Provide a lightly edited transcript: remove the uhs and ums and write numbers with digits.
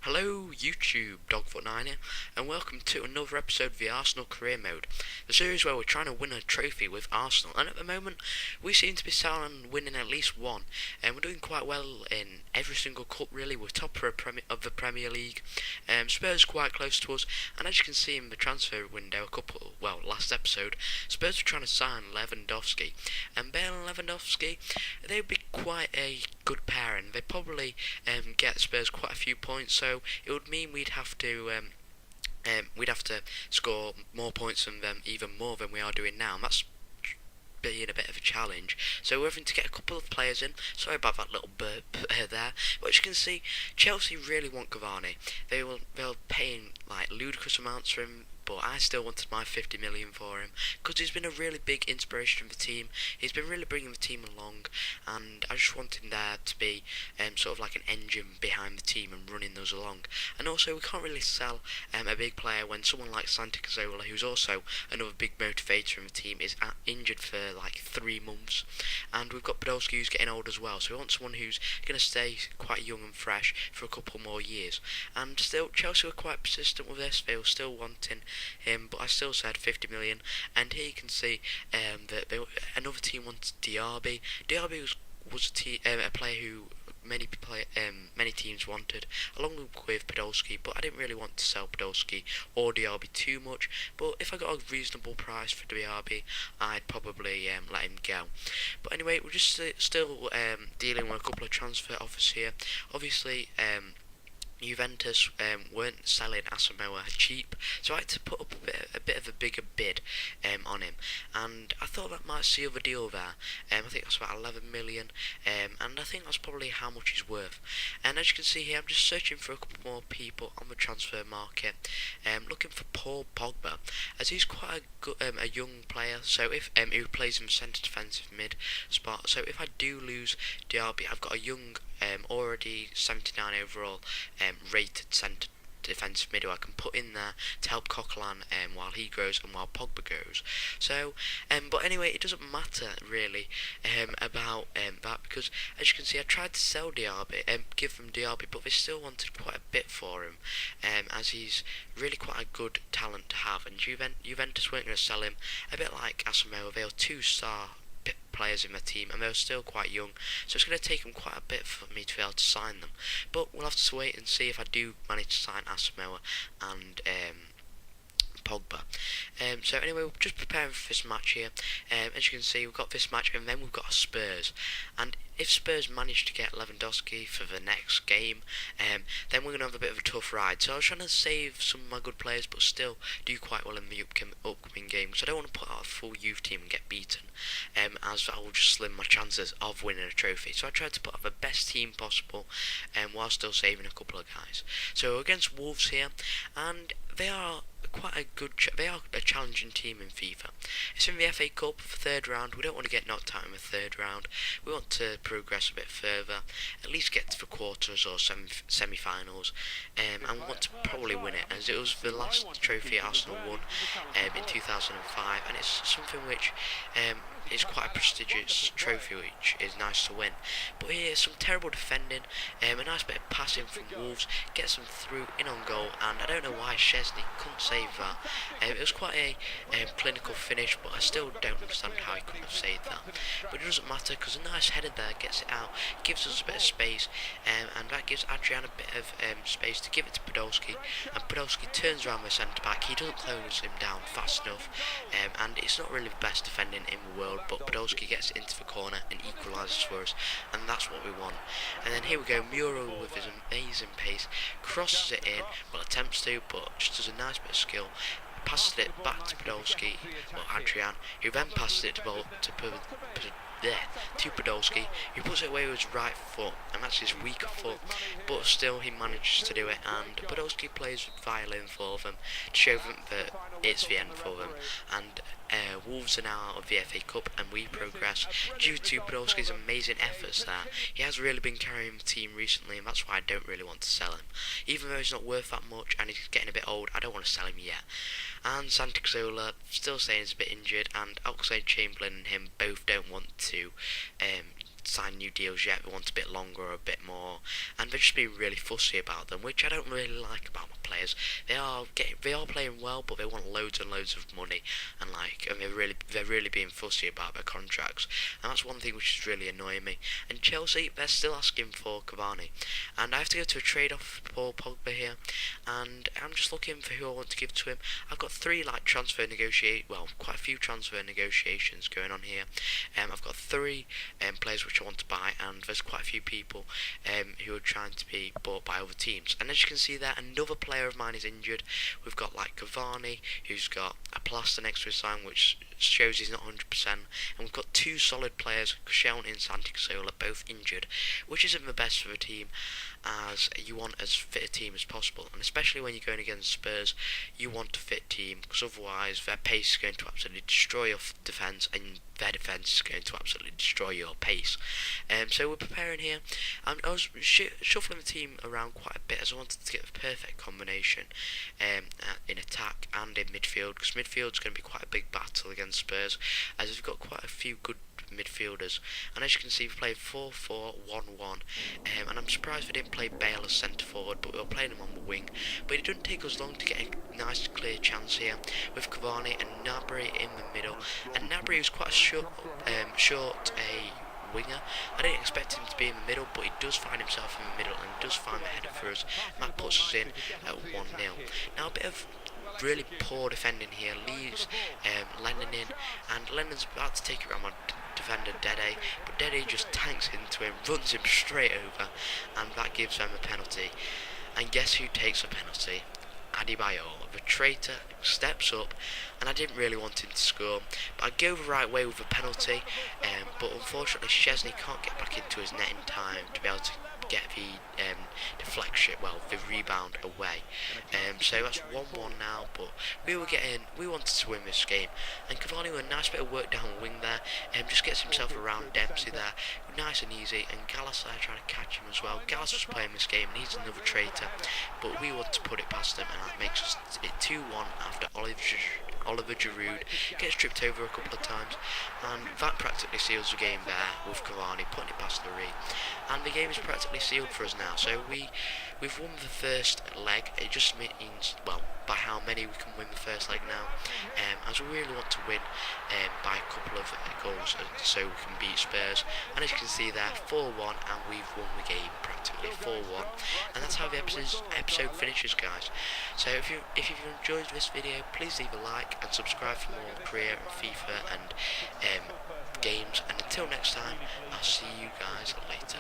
Hello YouTube, Dogfoot9 here, and welcome to another episode of the Arsenal Career Mode, the series where we're trying to win a trophy with Arsenal, and at the moment we seem to be set on winning at least one, and we're doing quite well in every single cup really. We're top of the Premier League, Spurs are quite close to us, and as you can see in the transfer window last episode, Spurs were trying to sign Lewandowski, and Bale and Lewandowski, they would be quite a good pair, and they probably get Spurs quite a few points, so it would mean we'd have to score more points than them, even more than we are doing now, and that's being a bit of a challenge. So we're having to get a couple of players in. Sorry about that little burp there. But as you can see, Chelsea really want Cavani. They're paying like ludicrous amounts for him, but I still wanted my 50 million for him because he's been a really big inspiration for the team. He's been really bringing the team along, and I just want him there to be sort of like an engine behind the team and running those along. And also, we can't really sell a big player when someone like Santi Cazorla, who's also another big motivator in the team, is injured for like 3 months, and we've got Podolski who's getting old as well. So we want someone who's going to stay quite young and fresh for a couple more years. And still, Chelsea were quite persistent with this. They were still wanting him, but I still said 50 million. And here you can see that another team wanted Diaby. Diaby was a player who many teams wanted, along with Podolski, but I didn't really want to sell Podolski or Diaby too much. But if I got a reasonable price for Diaby, I'd probably let him go. But anyway, we're just still dealing with a couple of transfer offers here. Obviously, Juventus weren't selling Asamoah cheap, so I had to put up a bit of a bigger bid on him, and I thought that might seal the deal there. I think that's about 11 million, and I think that's probably how much he's worth. And as you can see here, I'm just searching for a couple more people on the transfer market, looking for Paul Pogba, as he's quite a young player. So if who plays in the centre defensive mid spot. So if I do lose Diaby, I've got a young, already 79 overall rated centre defensive mid who I can put in there to help Coquelin while he grows and while Pogba grows. So, but anyway, it doesn't matter really about that, because as you can see, I tried to sell Diaby, give them Diaby, but they still wanted quite a bit for him, as he's really quite a good talent to have, and Juventus weren't going to sell him. A bit like Asamoah, they were 2-star players in my team, and they're still quite young, so it's going to take them quite a bit for me to be able to sign them. But we'll have to wait and see if I do manage to sign Asamoah and Pogba. So anyway, we're just preparing for this match here. As you can see, we've got this match, and then we've got Spurs. And if Spurs manage to get Lewandowski for the next game, then we're going to have a bit of a tough ride. So I was trying to save some of my good players, but still do quite well in the upcoming game, because I don't want to put out a full youth team and get beaten, as that will just slim my chances of winning a trophy. So I tried to put out the best team possible, while still saving a couple of guys. So against Wolves here, and they are they are a challenging team in FIFA. It's in the FA Cup, 3rd round. We don't want to get knocked out in the 3rd round. We want to progress a bit further, at least get to the quarters or semi-finals, and we want to probably win it, as it was the last trophy Arsenal won in 2005, and it's something which is quite a prestigious trophy, which is nice to win. But here, some terrible defending, a nice bit of passing from Wolves, gets them through in on goal, and I don't know why Szczesny couldn't save that. It was quite a clinical finish, but I still don't understand how he couldn't have saved that. But it doesn't matter, because a nice header there gets it out, gives us a bit of space, and that gives Adrian a bit of space to give it to Podolski, and Podolski turns around the centre back. He doesn't close him down fast enough, and it's not really the best defending in the world, but Podolski gets it into the corner and equalises for us, and that's what we want. And then here we go, Muro with his amazing pace, crosses it in, well, attempts to, but just does a nice bit of skill, passes it back to Podolski, or Adrian, who then passes it to Podolski, who puts it away with his right foot, and that's his weaker foot, but still he manages to do it, and Podolski plays violin for them to show them that it's the end for them, and Wolves are now out of the FA Cup, and we progress due to Podolski's amazing efforts there. He has really been carrying the team recently, and that's why I don't really want to sell him. Even though he's not worth that much and he's getting a bit old, I don't want to sell him yet. And Santi Cazorla, still saying he's a bit injured, and Oxlade-Chamberlain and him both don't want to sign new deals yet. They want a bit longer or a bit more, and they're just being really fussy about them, which I don't really like about my players. They are playing well, but they want loads and loads of money, and they're really being fussy about their contracts, and that's one thing which is really annoying me. And Chelsea, they're still asking for Cavani, and I have to go to a trade off for Paul Pogba here, and I'm just looking for who I want to give to him. I've got quite a few transfer negotiations going on here. I've got three players which I want to buy, and there's quite a few people who are trying to be bought by other teams. And as you can see there, another player of mine is injured. We've got like Cavani, who's got a plaster next to his sign, which shows he's not 100%. And we've got two solid players, Koscielny and Santi Cazorla, both injured, which isn't the best for the team, as you want as fit a team as possible. And especially when you're going against Spurs, you want a fit team, because otherwise their pace is going to absolutely destroy your defence, and their defence is going to absolutely destroy your pace. So we're preparing here. I was shuffling the team around quite a bit, as I wanted to get the perfect combination in attack and in midfield, because midfield is going to be quite a big battle against Spurs, as we've got quite a few good midfielders. And as you can see, we're playing 4-4-1-1, and I'm surprised we didn't play Bale as centre forward, but we were playing him on the wing. But it didn't take us long to get a nice clear chance here with Cavani and Gnabry in the middle. And Gnabry was quite a short winger. I didn't expect him to be in the middle, but he does find himself in the middle and does find the header for us. And that puts us in at 1-0. Now a bit of really poor defending here leaves Lennon in, and Lennon's about to take it around my defender Dede, but Dede just tanks into him, runs him straight over, and that gives them a penalty. And guess who takes the penalty? Adebayor, the traitor, steps up, and I didn't really want him to score, but I go the right way with a penalty, but unfortunately Szczesny can't get back into his net in time to be able to get the deflection, the rebound away. So that's 1-1 now, but we wanted to win this game, and Cavani with a nice bit of work down the wing there, just gets himself around Dempsey there, nice and easy, and Gallas there trying to catch him as well. Gallas was playing this game, and he's another traitor, but we want to put it past him, and that makes us it 2-1 after Oliver Giroud gets tripped over a couple of times, and that practically seals the game there with Cavani putting it past Lurie, and the game is practically sealed for us now. So we've won the first leg. It just means, well, by how many we can win the first leg now, as we really want to win by a couple of goals so we can beat Spurs. And as you can see there, 4-1, and we've won the game practically 4-1, and that's how the episode finishes, guys. So if you've enjoyed this video, please leave a like and subscribe for more career and FIFA and games, and until next time, I'll see you guys later.